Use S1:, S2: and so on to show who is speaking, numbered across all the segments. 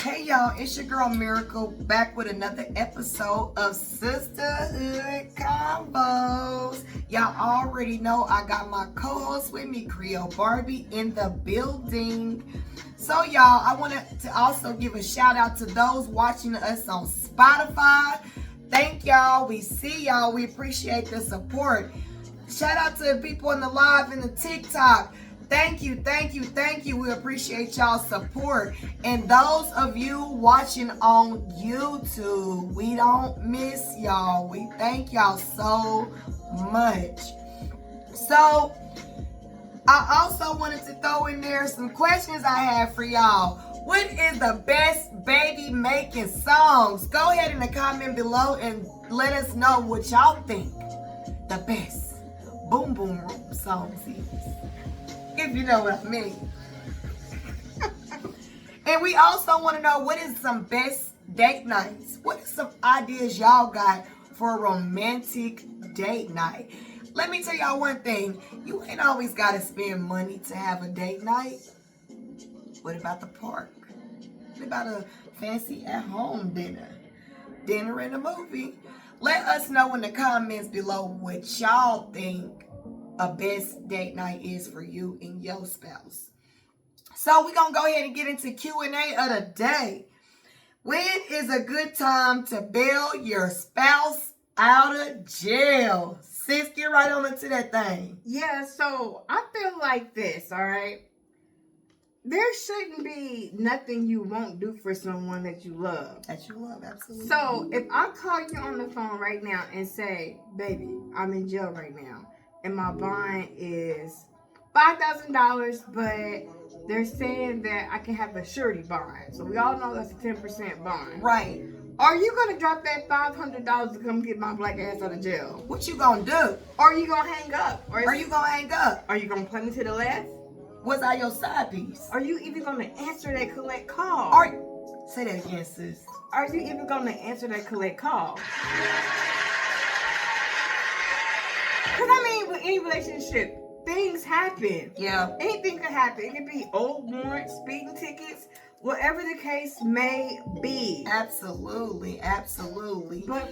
S1: Hey y'all, it's your girl Miracle back with another episode of Sistahood Convos. Y'all already know I got my co-host with me, Creole Barbie, in the building. So y'all, I wanted to also give a shout out to those watching us on Spotify. Thank y'all. We see y'all. We appreciate the support. Shout out to the people in the live and the TikTok. Thank you. We appreciate y'all's support. And those of you watching on YouTube, we don't miss y'all. We thank y'all so much. So, I also wanted to throw in there some questions I have for y'all. What is the best baby making songs? Go ahead in the comment below and let us know what y'all think the best boom boom room songs is. If you know what I mean. And we also want to know what is some best date nights. What is some ideas y'all got for a romantic date night? Let me tell y'all one thing. You ain't always got to spend money to have a date night. What about the park? What about a fancy at-home dinner? Dinner and a movie? Let us know in the comments below what y'all think a best date night is for you and your spouse. So we're going to go ahead and get into Q&A of the day. When is a good time to bail your spouse out of jail? Sis, get right on into that thing.
S2: Yeah, so I feel like this, all right? There shouldn't be nothing you won't do for someone that you love.
S1: That you love, absolutely.
S2: So if I call you on the phone right now and say, baby, I'm in jail right now, and my bond is $5,000, but they're saying that I can have a surety bond. So we all know that's a 10% bond.
S1: Right.
S2: Are you going to drop that $500 to come get my black ass out of jail?
S1: What you going to do?
S2: Or are you going to hang up?
S1: Are you going to hang up?
S2: Are you going to play me to the left?
S1: Was I your side piece?
S2: Are you even going to answer that collect call?
S1: Say that again, sis.
S2: Are you even going to answer that collect call? Because, I mean, with any relationship, things happen.
S1: Yeah.
S2: Anything could happen. It could be old warrants, speeding tickets, whatever the case may be.
S1: Absolutely.
S2: But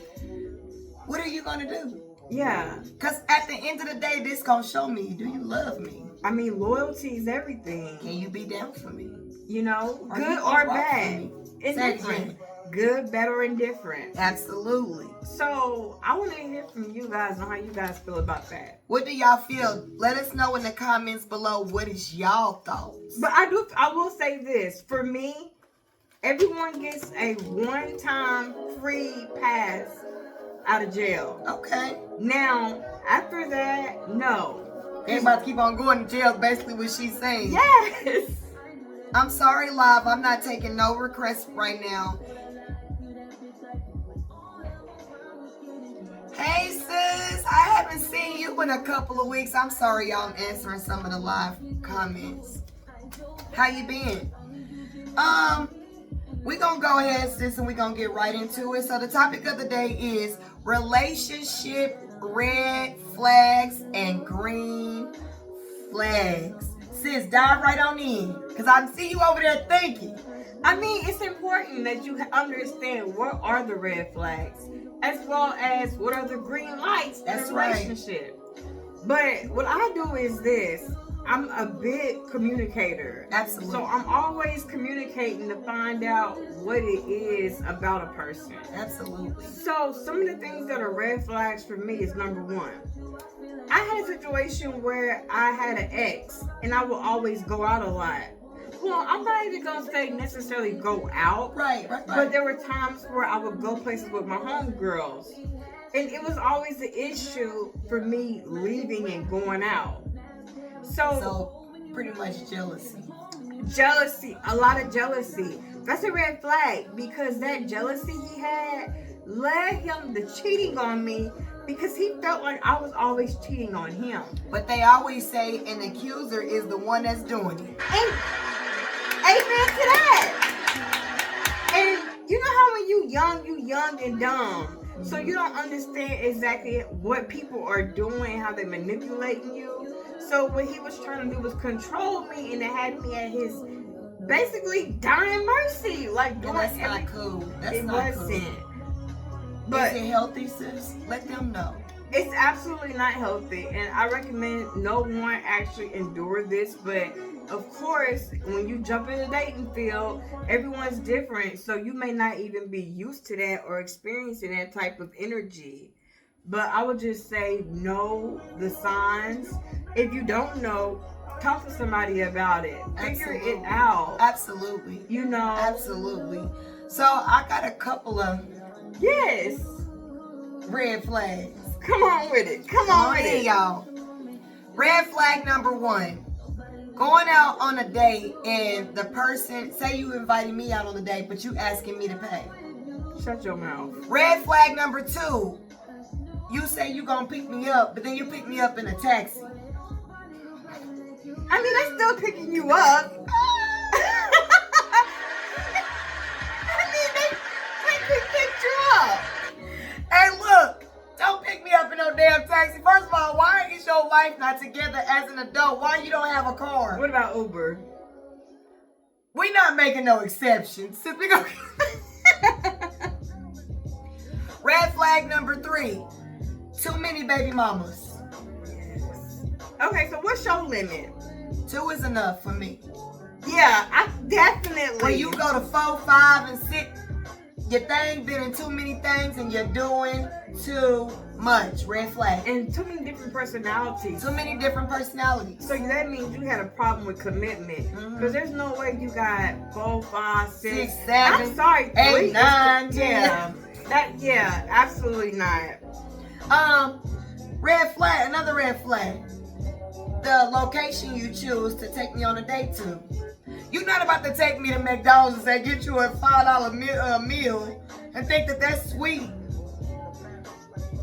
S1: what are you going to do?
S2: Yeah.
S1: Because at the end of the day, this going to show me, do you love me?
S2: I mean, loyalty is everything.
S1: Can you be down for me?
S2: You know,
S1: Are
S2: good
S1: you
S2: or
S1: gonna rock
S2: bad.
S1: for me?
S2: It's
S1: Say it
S2: different.
S1: again.
S2: Good, better, and different.
S1: Absolutely.
S2: So, I want to hear from you guys on how you guys feel about that.
S1: What do y'all feel? Let us know in the comments below. What is y'all thoughts?
S2: But I will say this. For me, everyone gets a one-time free pass out of jail.
S1: Okay.
S2: Now, after that, no.
S1: Ain't about to keep on going to jail, basically what she's saying.
S2: Yes.
S1: I'm sorry, live. I'm not taking no requests right now. Hey, sis. I haven't seen you in a couple of weeks. I'm sorry, y'all. I'm answering some of the live comments. How you been? We're going to go ahead, sis, and we're going to get right into it. So the topic of the day is relationship red flags and green flags. Sis, dive right on in, because I see you over there thinking.
S2: I mean, it's important that you understand what are the red flags, as well as what are the green lights in a relationship. But what I do is this. I'm a big communicator.
S1: Absolutely.
S2: So I'm always communicating to find out what it is about a person.
S1: Absolutely.
S2: So some of the things that are red flags for me is number one. I had a situation where I had an ex and I would always go out a lot. Well, I'm not even going to say necessarily go out.
S1: Right.
S2: But there were times where I would go places with my homegirls. And it was always the issue for me leaving and going out. So
S1: pretty much jealousy.
S2: Jealousy, a lot of jealousy. That's a red flag because that jealousy he had led him to cheating on me because he felt like I was always cheating on him.
S1: But they always say an accuser is the one that's doing it.
S2: And amen to that. And you know how when you young and dumb. So you don't understand exactly what people are doing, how they're manipulating you. So what he was trying to do was control me, and it had me at his basically dying mercy. like
S1: No,
S2: doing
S1: that's not cool. That's
S2: it
S1: not
S2: wasn't.
S1: cool.
S2: But
S1: is it healthy, sis? Let them know.
S2: it's absolutely not healthy, and I recommend no one actually endure this. But of course, when you jump in the dating field, everyone's different, so you may not even be used to that or experiencing that type of energy. But I would just say know the signs. If you don't know, talk to somebody about it. Figure it out.
S1: Absolutely.
S2: You know.
S1: Absolutely. So I got a couple of
S2: Yes.
S1: red flags.
S2: Come on with it. Come
S1: Come
S2: on
S1: on
S2: with
S1: in,
S2: it.
S1: y'all. Red flag number 1. Going out on a date and the person, say you invited me out on a date, but you asking me to pay.
S2: Shut your mouth.
S1: Red flag number 2. You say you gonna pick me up, but then you pick me up in a taxi.
S2: I mean, I'm still picking you up. I mean, they picked you up.
S1: Hey, look, don't pick me up in no damn taxi. First of all, why is your wife not together as an adult? Why you don't have a car?
S2: What about Uber?
S1: We not making no exceptions. Simply go. Red flag number 3. Too many baby mamas.
S2: Okay, so what's your limit?
S1: 2 is enough for me.
S2: Yeah, I definitely.
S1: When you go to 4, 5, and 6, your thing been in too many things and you're doing too much. Red flag.
S2: And too many different personalities.
S1: Too many different personalities.
S2: So that means you had a problem with commitment. Because there's no way you got 4, 5, 6,
S1: 6, 7,
S2: I'm sorry,
S1: 8,
S2: 3.
S1: 9,
S2: 10. Yeah, absolutely not.
S1: Red flag, another red flag. The location you choose to take me on a date to. You're not about to take me to McDonald's and say, get you a $5 meal and think that that's sweet.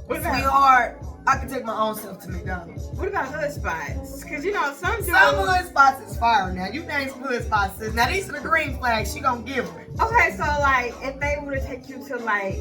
S1: Sweetheart, I can take my own self to McDonald's.
S2: What about hood spots? Because, you know, some
S1: hood spots is fire now. You name some hood spots. Sis. Now, these are the green flags. She gonna give them.
S2: Okay, so, like, if they were to take you to, like,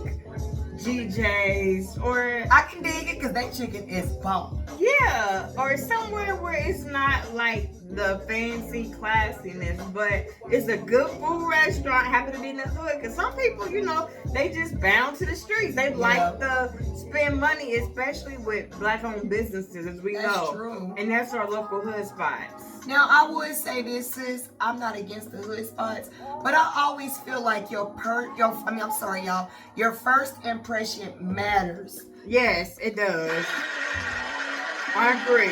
S2: GJ's or...
S1: I can dig it because that chicken is bomb.
S2: Yeah, or somewhere where it's not, like, the fancy classiness, but it's a good food restaurant, happen to be in the hood. Because some people, you know, they just bound to the streets. They like to spend money, especially with black-owned businesses, as we know.
S1: That's true.
S2: And that's our local hood spots.
S1: Now, I would say this, sis. I'm not against the hood spots, but I always feel like your first impression matters.
S2: Yes, it does. I agree.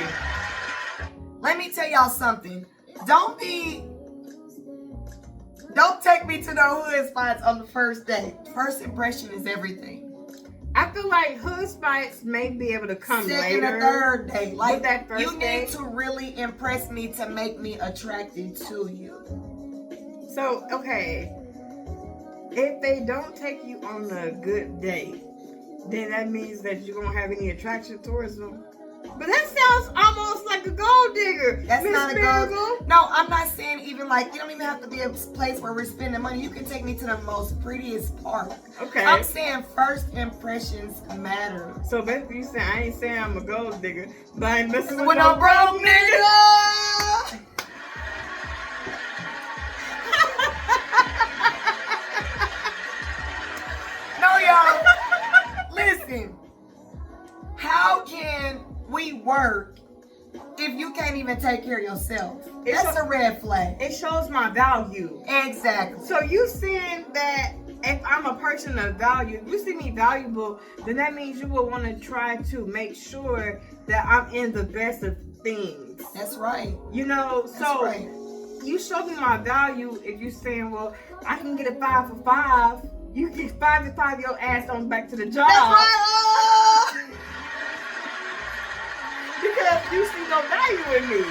S1: Let me tell y'all something. Don't take me to no hood spots on the first date. First impression is everything.
S2: I feel like hood spots may be able to come
S1: Second
S2: later.
S1: or third date. Like
S2: that first
S1: you need
S2: date.
S1: to really impress me to make me attracted to you.
S2: So, okay. If they don't take you on a good date, then that means that you don't have any attraction towards them. But that sounds almost like a gold digger.
S1: That's
S2: Miss
S1: not a
S2: Miracle.
S1: gold. No, I'm not saying even like, you don't even have to be a place where we're spending money. You can take me to the most prettiest park.
S2: Okay.
S1: I'm saying first impressions matter.
S2: So basically you saying, I ain't saying I'm a gold digger, but I ain't messing with
S1: When
S2: no
S1: I'm broke, nigga. No, y'all. Listen. How can we work if you can't even take care of yourself? That's a red flag.
S2: It shows my value.
S1: Exactly.
S2: So you saying that if I'm a person of value, if you see me valuable, then that means you will want to try to make sure that I'm in the best of things.
S1: That's right.
S2: You know,
S1: That's
S2: so
S1: right.
S2: You show me my value if you saying, well, I can get a 5 for 5. You get 5 to 5 your ass on back to the job.
S1: That's right.
S2: Because you see no value in me.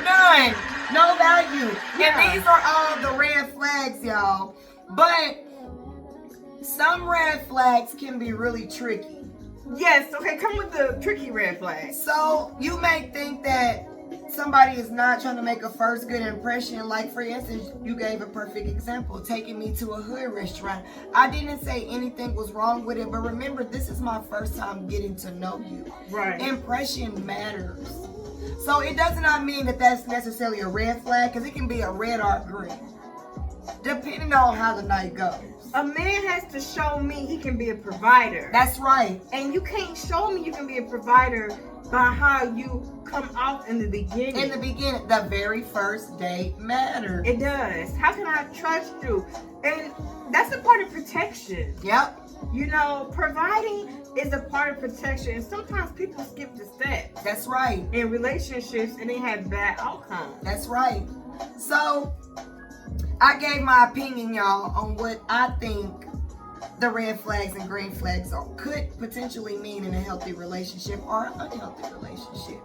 S1: None. No value.
S2: Yeah.
S1: And these are all the red flags, y'all. But some red flags can be really tricky.
S2: Yes, okay, come with the tricky red flags.
S1: So you may think that somebody is not trying to make a first good impression. Like, for instance, you gave a perfect example, taking me to a hood restaurant. I didn't say anything was wrong with it, but remember, this is my first time getting to know you.
S2: Right.
S1: Impression matters. So it does not mean that that's necessarily a red flag, because it can be a red or green. depending on how the night goes.
S2: A man has to show me he can be a provider.
S1: That's right.
S2: And you can't show me you can be a provider by how you come off in the beginning.
S1: In the beginning, the very first date matters.
S2: It does. How can I trust you? And that's a part of protection.
S1: Yep.
S2: You know, providing is a part of protection. And sometimes people skip the steps
S1: That's right.
S2: in relationships and they have bad outcomes.
S1: That's right. So, I gave my opinion, y'all, on what I think the red flags and green flags could potentially mean in a healthy relationship or an unhealthy relationship.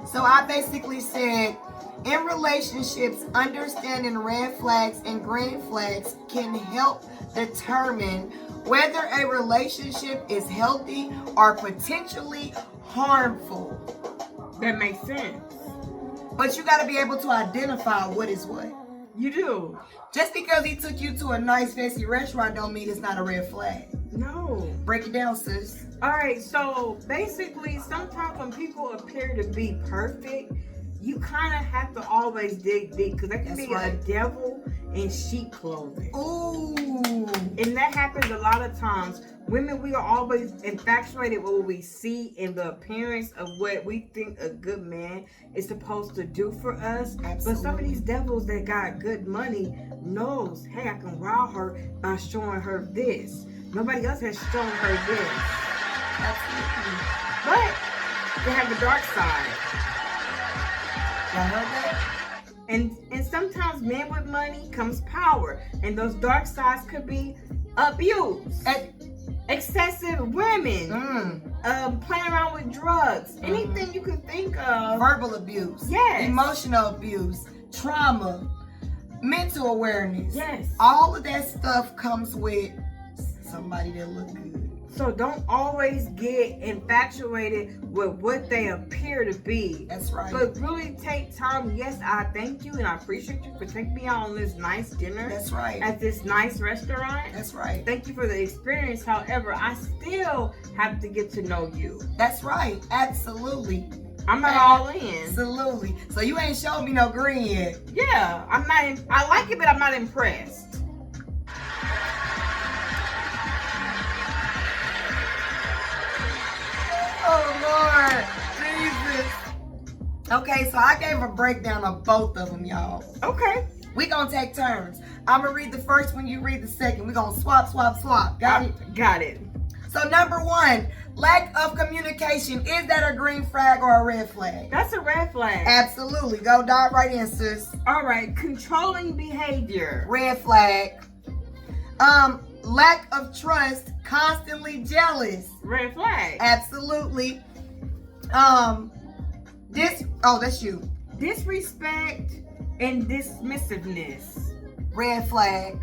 S1: So I basically said, in relationships, understanding red flags and green flags can help determine whether a relationship is healthy or potentially harmful.
S2: That makes sense.
S1: But you got to be able to identify what is what.
S2: You do.
S1: Just because he took you to a nice fancy restaurant don't mean it's not a red flag.
S2: No.
S1: Break it down, sis.
S2: All right, so basically, sometimes when people appear to be perfect, you kind of have to always dig deep because that can
S1: That's
S2: be
S1: right.
S2: a devil in sheep clothing.
S1: Ooh.
S2: And that happens a lot of times. Women, we are always infatuated with what we see in the appearance of what we think a good man is supposed to do for us.
S1: Absolutely.
S2: But some of these devils that got good money knows, hey, I can wow her by showing her this. Nobody else has shown her this.
S1: Absolutely.
S2: But they have a dark side.
S1: Y'all heard that?
S2: And sometimes men with money comes power. And those dark sides could be abuse. Excessive women, playing around with drugs, anything you can think of.
S1: Verbal abuse.
S2: Yes.
S1: Emotional abuse. Trauma. Mental awareness.
S2: Yes.
S1: All of that stuff comes with somebody that look good.
S2: So don't always get infatuated with what they appear to be.
S1: That's right.
S2: But really take time. Yes, I thank you and I appreciate you for taking me out on this nice dinner.
S1: That's right.
S2: At this nice restaurant.
S1: That's right.
S2: Thank you for the experience. However, I still have to get to know you.
S1: That's right. Absolutely.
S2: I'm not all in.
S1: Absolutely. So you ain't showed me no green yet.
S2: Yeah, I'm not. I like it, but I'm not impressed.
S1: Oh Lord, Jesus. Okay, so I gave a breakdown of both of them, y'all.
S2: Okay.
S1: We gonna take turns. I'm gonna read the first one, you read the second. We gonna swap. Got it?
S2: Got it.
S1: So number one, lack of communication. Is that a green flag or a red flag?
S2: That's a red flag.
S1: Absolutely. Go dive right in, sis.
S2: All right. Controlling behavior.
S1: Red flag. Lack of trust, constantly jealous.
S2: Red flag.
S1: Absolutely. That's you.
S2: Disrespect and dismissiveness.
S1: Red flag.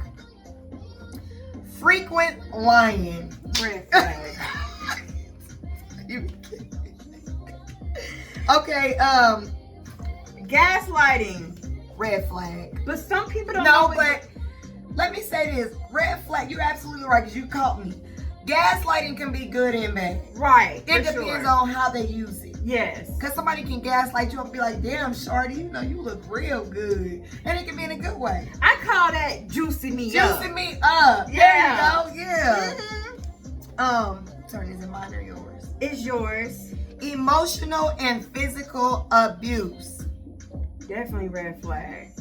S1: Frequent lying.
S2: Red flag.
S1: Okay,
S2: Gaslighting.
S1: red flag.
S2: But some people don't
S1: No,
S2: know.
S1: but let me say this. Red flag, you're absolutely right because you caught me. Gaslighting can be good and bad.
S2: Right.
S1: It
S2: for
S1: depends
S2: sure.
S1: on how they use it.
S2: Yes.
S1: Because somebody can gaslight you and be like, damn, shorty, you look real good. And it can be in a good way.
S2: I call that juicing me up.
S1: Juicing me up.
S2: Yeah.
S1: There you go. Yeah.
S2: Mhm.
S1: Turn, is it mine or yours?
S2: It's yours.
S1: Emotional and physical abuse.
S2: Definitely red flag.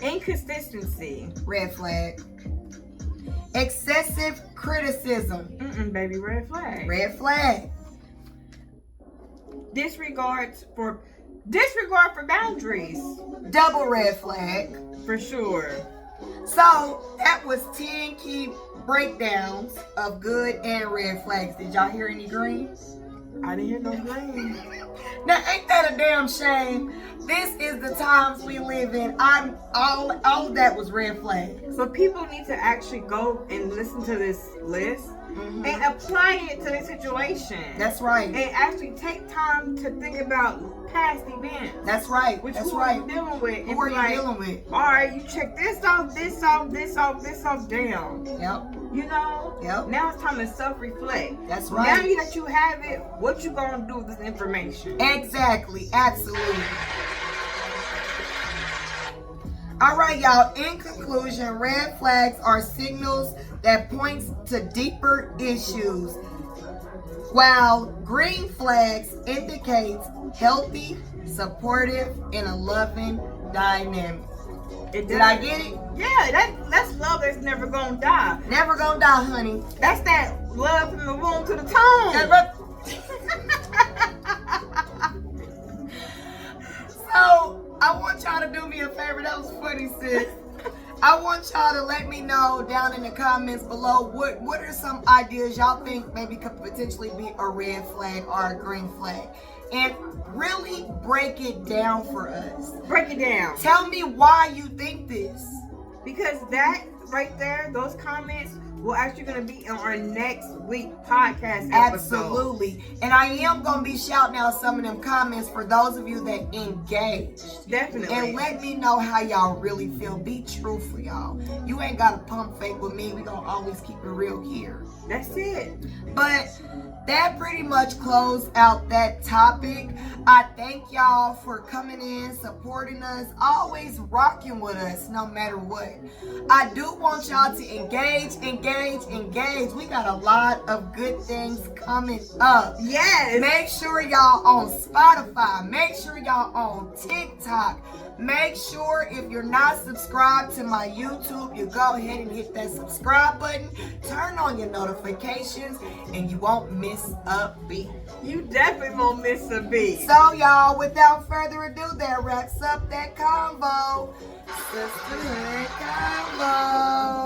S2: Inconsistency.
S1: Red flag. Excessive criticism.
S2: Baby, red flag.
S1: Red flag.
S2: Disregard for boundaries.
S1: Double red flag.
S2: For sure.
S1: So that was 10 key breakdowns of good and red flags. Did y'all hear any green?
S2: I didn't hear no green.
S1: Now ain't that a damn shame? This is the times we live in. All of that was red flag.
S2: So people need to actually go and listen to this list and apply it to the situation.
S1: That's right.
S2: And actually take time to think about past events.
S1: That's right.
S2: Which
S1: That's
S2: who
S1: right.
S2: are you dealing with?
S1: Who are you dealing with?
S2: All right, you check this off, this off, this off, this off, down.
S1: Yep.
S2: You know?
S1: Yep.
S2: Now it's time to self-reflect.
S1: That's
S2: Now
S1: right.
S2: that you have it, what you gonna do with this information?
S1: Exactly. Absolutely. All right, y'all. In conclusion, red flags are signals that points to deeper issues, while green flags indicates healthy, supportive, and a loving dynamic. Did I get it?
S2: Yeah, that's love that's never gonna die.
S1: Never gonna die, honey.
S2: That's that love from the womb to the tomb.
S1: So I want y'all to do me a favor. That was funny, sis. I want y'all to let me know down in the comments below what are some ideas y'all think maybe could potentially be a red flag or a green flag. And really break it down for us.
S2: Break it down.
S1: Tell me why you think this.
S2: Because that right there, those comments, will actually going to be on our next week podcast episode.
S1: Absolutely. And I am going to be shouting out some of them comments for those of you that engaged.
S2: Definitely.
S1: And let me know how y'all really feel. Be truthful, y'all. You ain't got to pump fake with me. We going to always keep it real here.
S2: That's it.
S1: But that pretty much closed out that topic. I thank y'all for coming in, supporting us, always rocking with us no matter what. I do want y'all to engage. We got a lot of good things coming up.
S2: Yes.
S1: Make sure y'all on Spotify. Make sure y'all on TikTok. Make sure if you're not subscribed to my YouTube, you go ahead and hit that subscribe button. Turn on your notifications and you won't miss a beat.
S2: You definitely won't miss a beat.
S1: So y'all, without further ado, that wraps up that convo. Sisterhood Convo.